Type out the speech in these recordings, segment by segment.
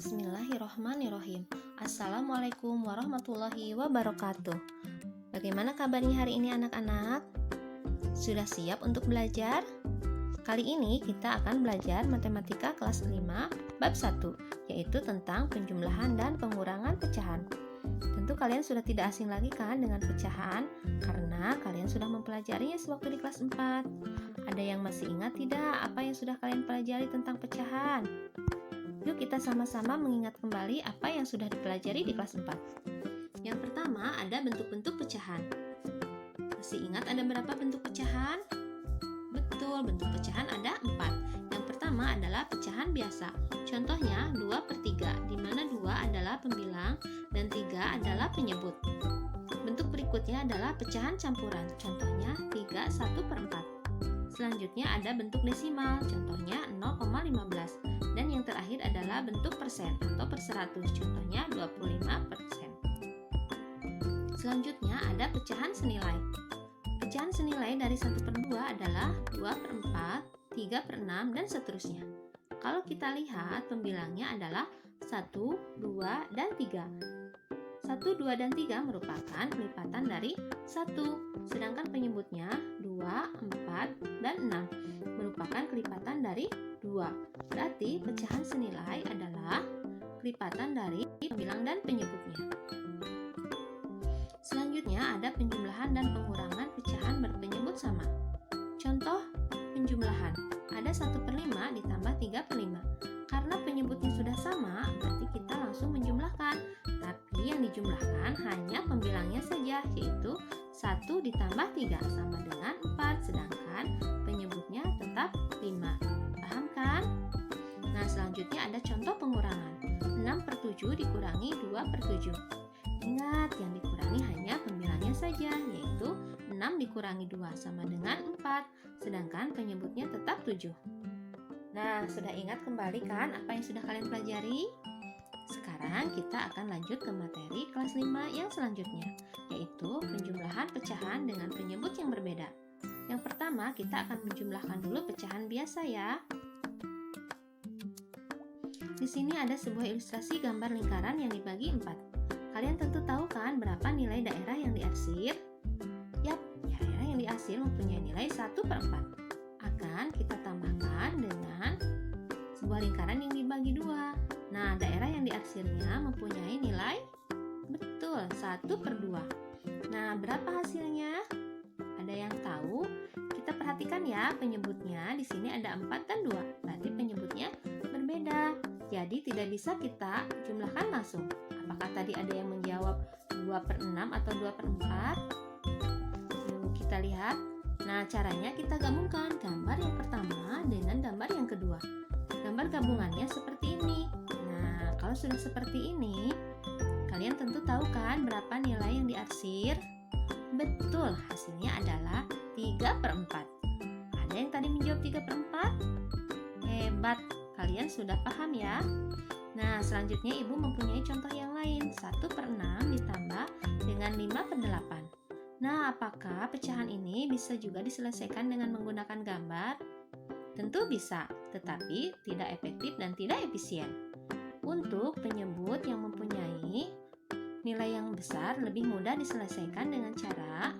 Bismillahirrohmanirrohim. Assalamualaikum warahmatullahi wabarakatuh. Bagaimana kabarnya hari ini anak-anak? Sudah siap untuk belajar? Kali ini kita akan belajar matematika kelas 5 bab 1, yaitu tentang penjumlahan dan pengurangan pecahan. Tentu kalian sudah tidak asing lagi kan dengan pecahan, karena kalian sudah mempelajarinya sewaktu di kelas 4. Ada yang masih ingat tidak apa yang sudah kalian pelajari tentang pecahan? Yuk kita sama-sama mengingat kembali apa yang sudah dipelajari di kelas 4. Yang pertama ada bentuk-bentuk pecahan. Masih ingat ada berapa bentuk pecahan? Betul, bentuk pecahan ada 4. Yang pertama adalah pecahan biasa. Contohnya 2/3, di mana 2 adalah pembilang dan 3 adalah penyebut. Bentuk berikutnya adalah pecahan campuran. Contohnya 3/1/4. Selanjutnya ada bentuk desimal. Contohnya 0,15. Dan yang terakhir adalah bentuk persen atau per 100, contohnya 25%. Selanjutnya ada pecahan senilai. Pecahan senilai dari 1/2 adalah 2/4, 3/6, dan seterusnya. Kalau kita lihat pembilangnya adalah 1, 2, dan 3. 1, 2, dan 3 merupakan kelipatan dari 1, sedangkan penyebutnya 2, 4, dan 6 merupakan kelipatan dari 2. Berarti pecahan senilai adalah kelipatan dari pembilang dan penyebutnya. Selanjutnya ada penjumlahan dan pengurangan pecahan berpenyebut sama. Contoh penjumlahan, ada 1/5 ditambah 3/5. Karena penyebutnya sudah sama, berarti kita langsung menjumlahkan. Tapi yang dijumlahkan hanya pembilangnya saja, yaitu 1 ditambah 3 sama dengan 4, sedangkan penyebutnya tetap 5. Paham kan? Nah, selanjutnya ada contoh pengurangan. 6/7 dikurangi 2/7. Ingat, yang dikurangi hanya pembilangnya saja, yaitu 6 dikurangi 2 sama dengan 4, sedangkan penyebutnya tetap 7. Nah, sudah ingat kembali kan apa yang sudah kalian pelajari? Sekarang kita akan lanjut ke materi kelas 5 yang selanjutnya, yaitu penjumlahan pecahan dengan penyebut yang berbeda. Yang pertama, kita akan menjumlahkan dulu pecahan biasa ya. Di sini ada sebuah ilustrasi gambar lingkaran yang dibagi 4. Kalian tentu tahu kan berapa nilai daerah yang diarsir? Yap, daerah yang diarsir mempunyai nilai 1/4. Akan kita tambahkan dengan sebuah lingkaran yang dibagi 2. Nah, daerah yang diarsirnya mempunyai nilai betul 1/2. Nah, berapa hasilnya? Ada yang tahu? Kita perhatikan ya, penyebutnya di sini ada 4 dan 2. Berarti penyebutnya berbeda. Jadi tidak bisa kita jumlahkan langsung. Apakah tadi ada yang menjawab 2/6 atau 2/4? Yuk kita lihat. Nah, caranya kita gabungkan gambar yang pertama dengan gambar yang kedua. Gambar gabungannya seperti ini. Nah, kalau sudah seperti ini, kalian tentu tahu kan berapa nilai yang diarsir? Betul, hasilnya adalah 3/4. Ada yang tadi menjawab 3/4? Hebat, kalian sudah paham ya? Nah, selanjutnya ibu mempunyai contoh yang lain. 1/6 ditambah dengan 5/8. Nah, apakah pecahan ini bisa juga diselesaikan dengan menggunakan gambar? Tentu bisa, tetapi tidak efektif dan tidak efisien. Untuk penyebut yang mempunyai nilai yang besar lebih mudah diselesaikan dengan cara,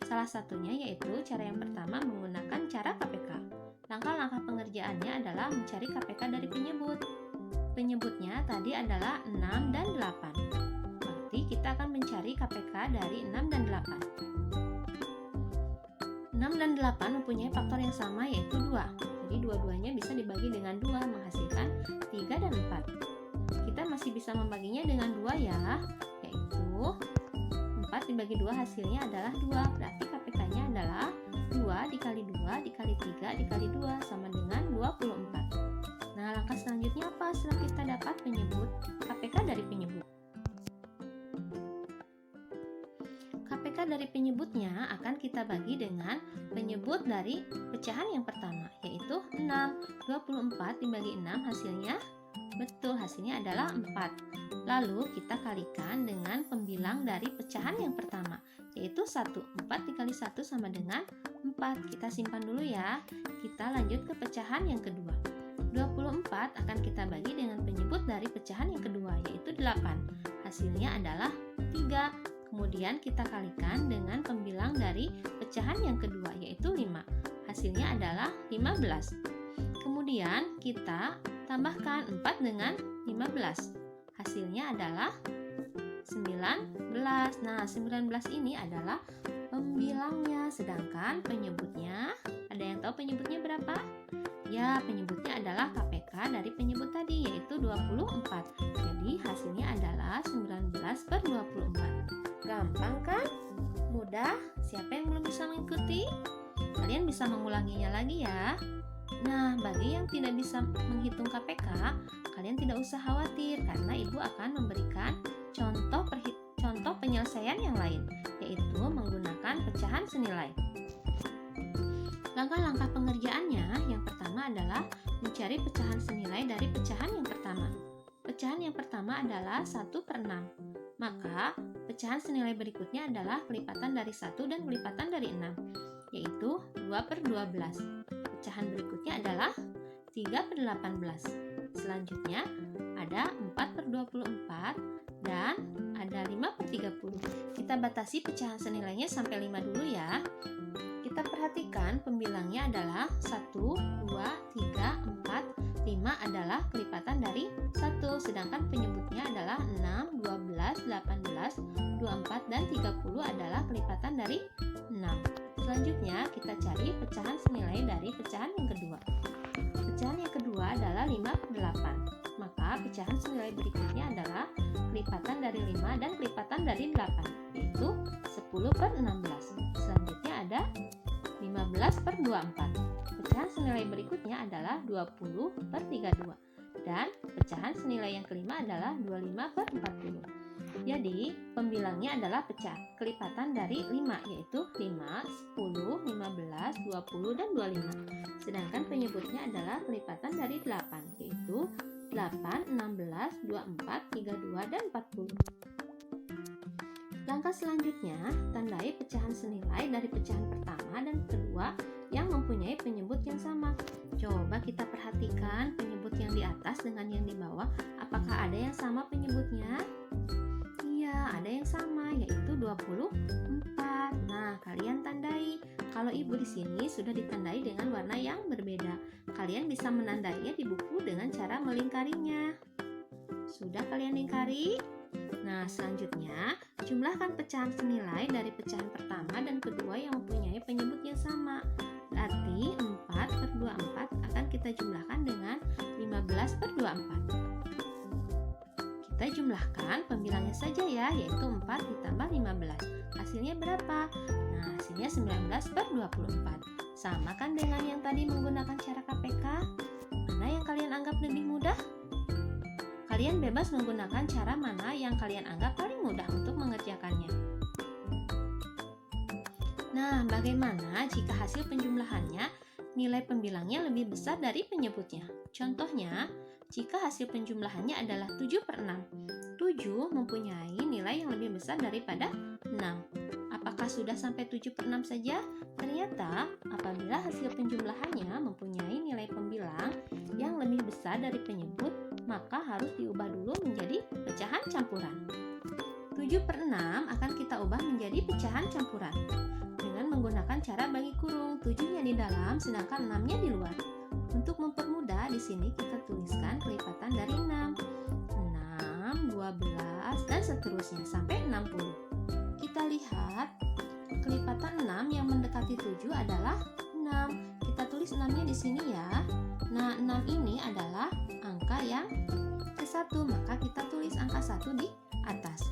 salah satunya yaitu cara yang pertama menggunakan cara KPK. Langkah-langkah pengerjaannya adalah mencari KPK dari penyebut. Penyebutnya tadi adalah 6 dan 8. Berarti kita akan mencari KPK dari 6 dan 8. 6 dan 8 mempunyai faktor yang sama yaitu 2. Jadi dua-duanya bisa dibagi dengan 2 menghasilkan 3 dan 4. Kita masih bisa membaginya dengan 2 ya, yaitu 4 dibagi 2 hasilnya adalah 2. Berarti KPK-nya adalah 2 dikali 2 dikali 3 dikali 2 sama dengan 24. Nah, langkah selanjutnya apa setelah kita dapat penyebut KPK dari penyebut? KPK dari penyebutnya akan kita bagi dengan penyebut dari pecahan yang pertama, yaitu 6. 24 dibagi 6 hasilnya betul, hasilnya adalah 4. Lalu kita kalikan dengan pembilang dari pecahan yang pertama, yaitu 1. 4 dikali 1 sama dengan 4. Kita simpan dulu ya. Kita lanjut ke pecahan yang kedua. 24 akan kita bagi dengan penyebut dari pecahan yang kedua, yaitu 8. Hasilnya adalah 3. Kemudian kita kalikan dengan pembilang dari pecahan yang kedua, yaitu 5. Hasilnya adalah 15. Kemudian kita tambahkan 4 dengan 15. Hasilnya adalah 19. Nah, 19 ini adalah pembilangnya, sedangkan penyebutnya, ada yang tahu penyebutnya berapa? Ya, penyebutnya adalah KPK dari penyebut tadi, yaitu 24. Jadi hasilnya adalah 19/24. Gampang kan? Mudah? Siapa yang belum bisa mengikuti? Kalian bisa mengulanginya lagi ya. Nah, bagi yang tidak bisa menghitung KPK, kalian tidak usah khawatir karena Ibu akan memberikan contoh penyelesaian yang lain, yaitu menggunakan pecahan senilai. Langkah-langkah pengerjaannya, yang pertama adalah mencari pecahan senilai dari pecahan yang pertama. Pecahan yang pertama adalah 1/6. Maka, pecahan senilai berikutnya adalah kelipatan dari 1 dan kelipatan dari 6, yaitu 2/12. Pecahan berikutnya adalah 3/18. Selanjutnya, ada 4/24 dan ada 5/30. Kita batasi pecahan senilainya sampai 5 dulu ya. Kita perhatikan pembilangnya adalah 1, 2, 3, 4, 5 adalah kelipatan dari 1, sedangkan penyebutnya adalah 6, 12, 18, 24, dan 30 adalah kelipatan dari 6. Selanjutnya kita cari pecahan senilai dari pecahan yang kedua. Pecahan yang kedua adalah 5/8. Maka pecahan senilai berikutnya adalah kelipatan dari 5 dan kelipatan dari 8, yaitu 10/16. Selanjutnya ada 15/24. Pecahan senilai berikutnya adalah 20/32. Dan pecahan senilai yang kelima adalah 25/40. Jadi, pembilangnya adalah kelipatan dari 5, yaitu 5, 10, 15, 20, dan 25. Sedangkan penyebutnya adalah kelipatan dari 8, yaitu 8, 16, 24, 32, dan 40. Langkah selanjutnya, tandai pecahan senilai dari pecahan pertama dan kedua yang mempunyai penyebut yang sama. Coba kita perhatikan penyebut yang di atas dengan yang di bawah. Apakah ada yang sama penyebutnya? Iya, ada yang sama, yaitu 24. Nah, kalian tandai. Kalau Ibu di sini sudah ditandai dengan warna yang berbeda. Kalian bisa menandainya di buku dengan cara melingkarinya. Sudah kalian lingkari? Nah, selanjutnya, jumlahkan pecahan senilai dari pecahan pertama dan kedua yang mempunyai penyebut yang sama. Berarti 4/24 akan kita jumlahkan dengan 15/24. Kita jumlahkan pembilangnya saja ya, yaitu 4 ditambah 15. Hasilnya berapa? Nah, hasilnya 19/24. Sama kan dengan yang tadi menggunakan cara KPK? Mana yang kalian anggap lebih mudah? Kalian bebas menggunakan cara mana yang kalian anggap paling mudah untuk mengerjakannya. Nah, bagaimana jika hasil penjumlahannya nilai pembilangnya lebih besar dari penyebutnya? Contohnya, jika hasil penjumlahannya adalah 7/6, 7 mempunyai nilai yang lebih besar daripada 6. Apakah sudah sampai 7/6 saja? Ternyata, apabila hasil penjumlahannya mempunyai nilai pembilang yang lebih besar dari penyebut, maka harus diubah dulu menjadi pecahan campuran. 7/6 akan kita ubah menjadi pecahan campuran dengan menggunakan cara bagi kurung, 7-nya di dalam sedangkan 6-nya di luar. Untuk mempermudah, di sini kita tuliskan kelipatan dari 6, 12, dan seterusnya sampai 60. Kita lihat kelipatan 6 yang mendekati 7 adalah 6. Kita tulis 6-nya di sini ya. Nah, 6 ini adalah angka yang ke-1, maka kita tulis angka 1 di atas.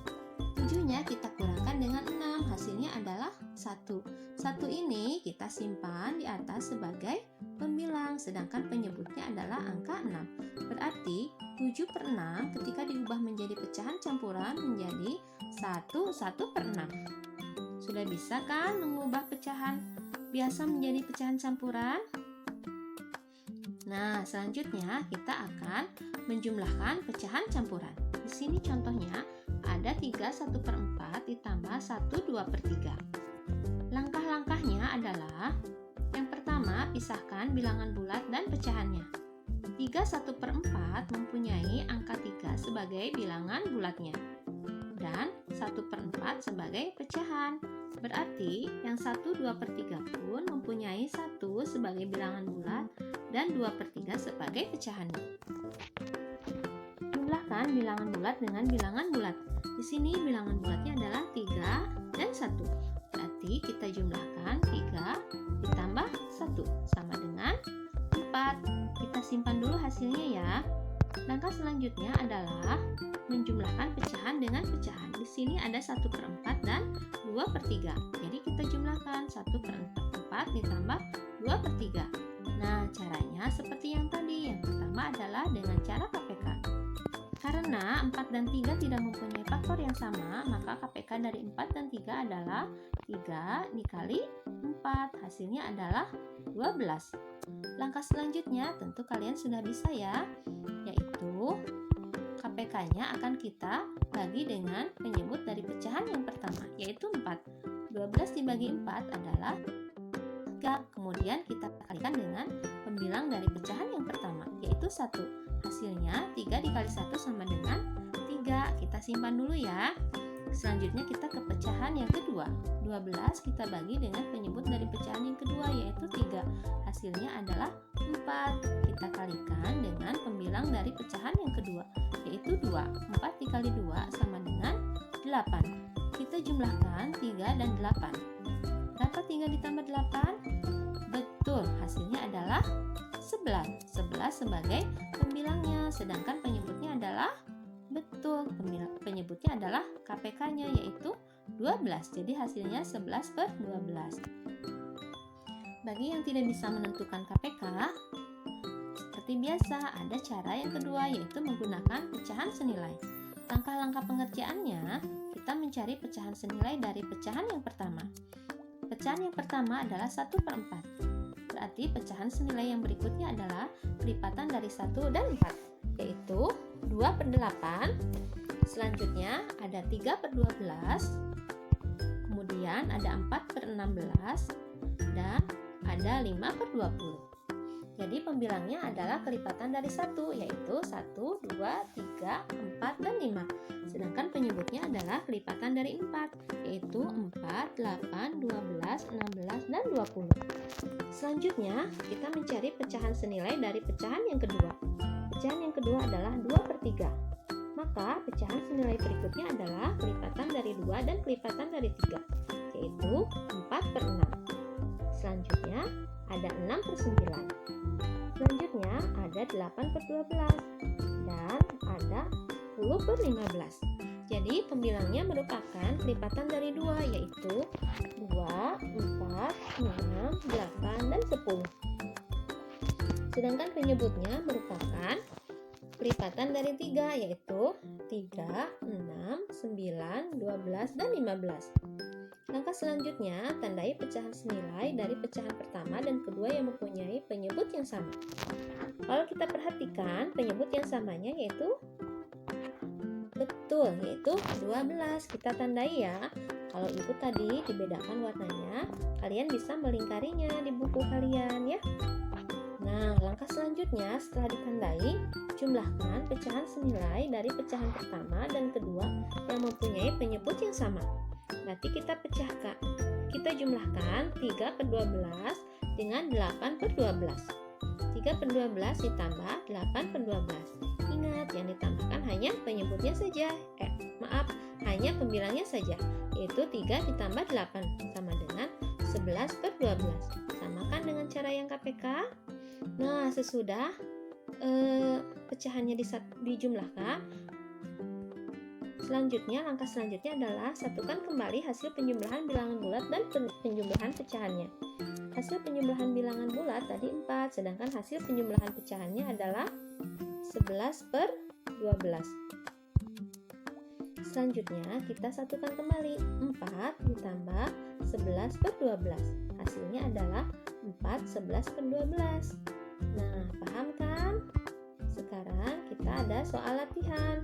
7-nya kita kurangkan dengan 6, hasilnya adalah 1. 1 ini kita simpan di atas sebagai pembilang, sedangkan penyebutnya adalah angka 6. Berarti 7/6 ketika diubah menjadi pecahan campuran menjadi 1/6. Sudah bisa kan mengubah pecahan biasa menjadi pecahan campuran? Nah, selanjutnya kita akan menjumlahkan pecahan campuran. Di sini contohnya ada 3 1/4 ditambah 1 2/3. Langkah-langkahnya adalah yang pertama, pisahkan bilangan bulat dan pecahannya. 3 1/4 mempunyai angka 3 sebagai bilangan bulatnya dan 1/4 sebagai pecahan. Berarti yang 1 2/3 pun mempunyai 1 sebagai bilangan bulat dan 2/3 sebagai pecahannya. Jumlahkan bilangan bulat dengan bilangan bulat. Di sini bilangan bulatnya adalah 3 dan 1. Berarti kita jumlahkan 3 ditambah 1 sama dengan 4. Kita simpan dulu hasilnya ya. Langkah selanjutnya adalah menjumlahkan pecahan dengan pecahan. Di sini ada 1/4 dan 2/3. Jadi kita jumlahkan 1/4 ditambah 2/3. Nah, caranya seperti yang tadi. Yang pertama adalah dengan cara KPK. Karena 4 dan 3 tidak mempunyai faktor yang sama, maka KPK dari 4 dan 3 adalah 3 dikali 4. Hasilnya adalah 12. Langkah selanjutnya tentu kalian sudah bisa ya, yaitu KPK-nya akan kita bagi dengan penyebut dari pecahan yang pertama, yaitu 4. 12 dibagi 4 adalah 3. Kemudian kita kalikan dengan pembilang dari pecahan yang pertama, yaitu 1. Hasilnya 3 dikali 1 sama dengan 3. Kita simpan dulu ya. Selanjutnya kita ke pecahan yang kedua. 12 kita bagi dengan penyebut dari pecahan yang kedua, yaitu 3. Hasilnya adalah 4. Kita kalikan dengan pembilang dari pecahan yang kedua, yaitu 2. 4 dikali 2 sama dengan 8. Kita jumlahkan 3 dan 8. Berapa 3 ditambah 8? Betul, hasilnya adalah 11. 11 sebagai pembilangnya, sedangkan penyebutnya adalah penyebutnya adalah KPK-nya, yaitu 12. Jadi hasilnya 11/12. Bagi yang tidak bisa menentukan KPK, seperti biasa ada cara yang kedua, yaitu menggunakan pecahan senilai. Langkah-langkah pengerjaannya, kita mencari pecahan senilai dari pecahan yang pertama. Pecahan yang pertama adalah 1/4. Berarti pecahan senilai yang berikutnya adalah kelipatan dari 1 dan 4, yaitu 2/8. Selanjutnya ada 3/12. Kemudian ada 4/16 dan ada 5/20. Jadi pembilangnya adalah kelipatan dari 1, yaitu 1, 2, 3, 4, dan 5. Sedangkan penyebutnya adalah kelipatan dari 4, yaitu 4, 8, 12, 16, dan 20. Selanjutnya, kita mencari pecahan senilai dari pecahan yang kedua. Pecahan yang kedua adalah 2/3. Maka pecahan senilai berikutnya adalah kelipatan dari 2 dan kelipatan dari 3, yaitu 4/6. Selanjutnya ada 6/9. Selanjutnya ada 8/12 dan ada 10/15. Jadi pembilangnya merupakan kelipatan dari 2, yaitu 2, 4, 6, 8, dan 10. Sedangkan penyebutnya merupakan kelipatan dari 3, yaitu 3, 6, 9, 12, dan 15. Langkah selanjutnya, tandai pecahan senilai dari pecahan pertama dan kedua yang mempunyai penyebut yang sama. Kalau kita perhatikan, penyebut yang samanya yaitu 12. Kita tandai ya. Kalau itu tadi dibedakan warnanya, kalian bisa melingkarinya di buku kalian ya. Nah, langkah selanjutnya setelah ditandai, jumlahkan pecahan senilai dari pecahan pertama dan kedua yang mempunyai penyebut yang sama. Berarti kita pecahkan. Kita jumlahkan 3/12 dengan 8/12. 3/12 ditambah 8/12. Ingat, yang ditambahkan hanya penyebutnya saja. Hanya pembilangnya saja, yaitu 3 ditambah 8 sama dengan 11/12. Samakan dengan cara yang KPK. Nah, sesudah pecahannya dijumlahkan, langkah selanjutnya adalah satukan kembali hasil penjumlahan bilangan bulat dan penjumlahan pecahannya. Hasil penjumlahan bilangan bulat tadi 4, sedangkan hasil penjumlahan pecahannya adalah 11/12. Selanjutnya kita satukan kembali 4 ditambah 11/12. Hasilnya adalah 4/11/12. Nah, paham kan? Sekarang kita ada soal latihan.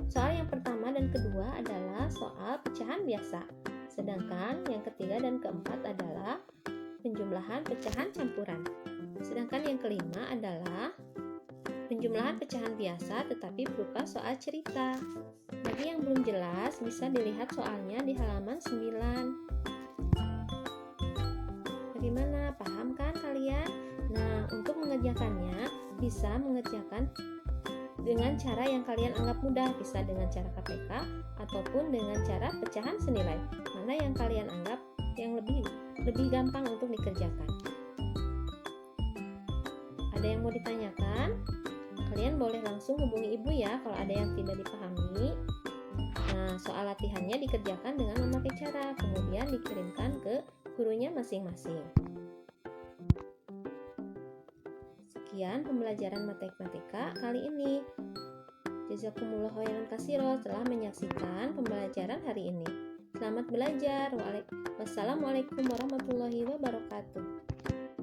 Soal yang pertama dan kedua adalah soal pecahan biasa. Sedangkan yang ketiga dan keempat adalah penjumlahan pecahan campuran. Sedangkan yang kelima adalah penjumlahan pecahan biasa tetapi berupa soal cerita. Bagi yang belum jelas, bisa dilihat soalnya di halaman 9. Bagaimana? Paham kan kalian? Nah, untuk mengerjakannya, bisa mengerjakan dengan cara yang kalian anggap mudah, bisa dengan cara KPK ataupun dengan cara pecahan senilai. Mana yang kalian anggap yang lebih gampang untuk dikerjakan? Ada yang mau ditanyakan? Kalian boleh langsung hubungi ibu ya kalau ada yang tidak dipahami. Nah, soal latihannya dikerjakan dengan memakai cara, kemudian dikirimkan ke gurunya masing-masing. Sekian pembelajaran matematika kali ini. Jazakumullah khairan katsiran telah menyaksikan pembelajaran hari ini. Selamat belajar. Wassalamualaikum warahmatullahi wabarakatuh.